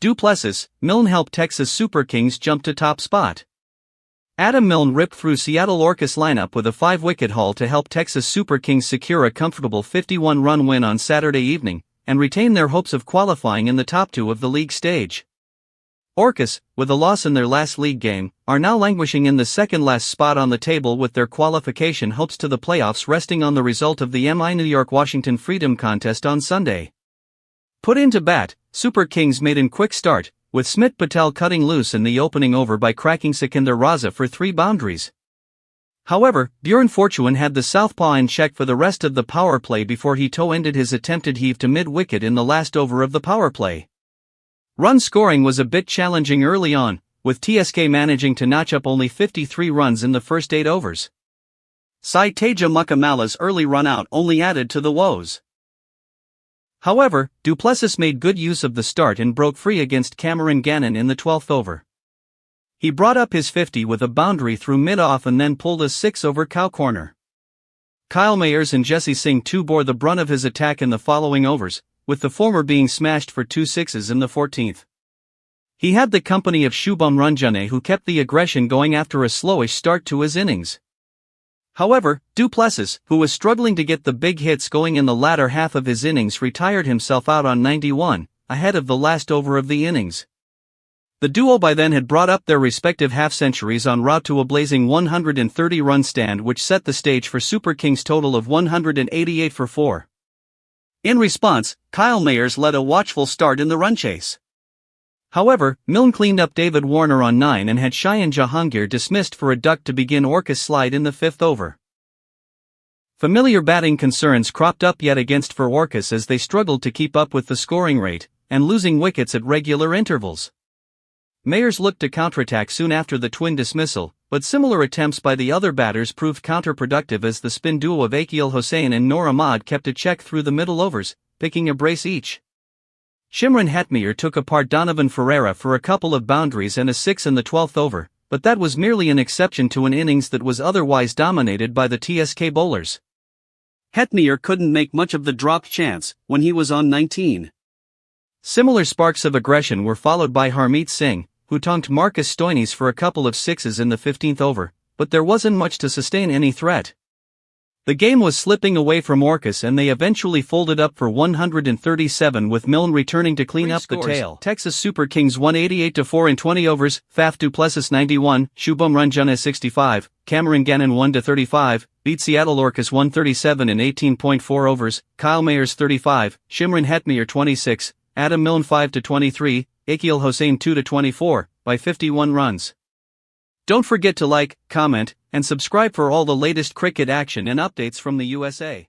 Du Plessis, Milne helped Texas Super Kings jump to top spot. Adam Milne ripped through Seattle Orcas lineup with a 5-wicket haul to help Texas Super Kings secure a comfortable 51-run win on Saturday evening, and retain their hopes of qualifying in the top 2 of the league stage. Orcas, with a loss in their last league game, are now languishing in the second-last spot on the table with their qualification hopes to the playoffs resting on the result of the New York-Washington Freedom Contest on Sunday. Put into bat, Super Kings made a quick start, with Smit Patel cutting loose in the opening over by cracking Sikander Raza for 3 boundaries. However, Bjorn Fortuin had the southpaw in check for the rest of the power play before he toe-ended his attempted heave to mid-wicket in the last over of the power play. Run scoring was a bit challenging early on, with TSK managing to notch up only 53 runs in the first 8 overs. Sai Teja Mukamala's early run-out only added to the woes. However, Du Plessis made good use of the start and broke free against Cameron Gannon in the 12th over. He brought up his 50 with a boundary through mid-off and then pulled a 6 over cow corner. Kyle Mayers and Jesse Singh too bore the brunt of his attack in the following overs, with the former being smashed for 2 sixes in the 14th. He had the company of Shubham Ranjane, who kept the aggression going after a slowish start to his innings. However, Du Plessis, who was struggling to get the big hits going in the latter half of his innings, retired himself out on 91, ahead of the last over of the innings. The duo by then had brought up their respective half-centuries en route to a blazing 130-run stand, which set the stage for Super Kings' total of 188 for 4. In response, Kyle Mayers led a watchful start in the run chase. However, Milne cleaned up David Warner on 9 and had Shayan Jahangir dismissed for a duck to begin Orcas' slide in the 5th over. Familiar batting concerns cropped up yet against for Orcas as they struggled to keep up with the scoring rate, and losing wickets at regular intervals. Mayers looked to counterattack soon after the twin dismissal, but similar attempts by the other batters proved counterproductive as the spin duo of Akil Hossain and Noor Ahmad kept a check through the middle overs, picking a brace each. Shimron Hetmyer took apart Donovan Ferreira for a couple of boundaries and a 6 in the 12th over, but that was merely an exception to an innings that was otherwise dominated by the TSK bowlers. Hetmyer couldn't make much of the dropped chance when he was on 19. Similar sparks of aggression were followed by Harmeet Singh, who tonked Marcus Stoinis for a couple of 6s in the 15th over, but there wasn't much to sustain any threat. The game was slipping away from Orcas and they eventually folded up for 137 with Milne returning to clean up the tail. Texas Super Kings won 88-4 in 20 overs, Faf Du Plessis 91, Shubham Ranjane 65, Cameron Gannon 1-35, beat Seattle Orcas 137 in 18.4 overs, Kyle Mayers 35, Shimron Hetmyer 26, Adam Milne 5-23, Akil Hossain 2-24, by 51 runs. Don't forget to like, comment, and subscribe for all the latest cricket action and updates from the USA.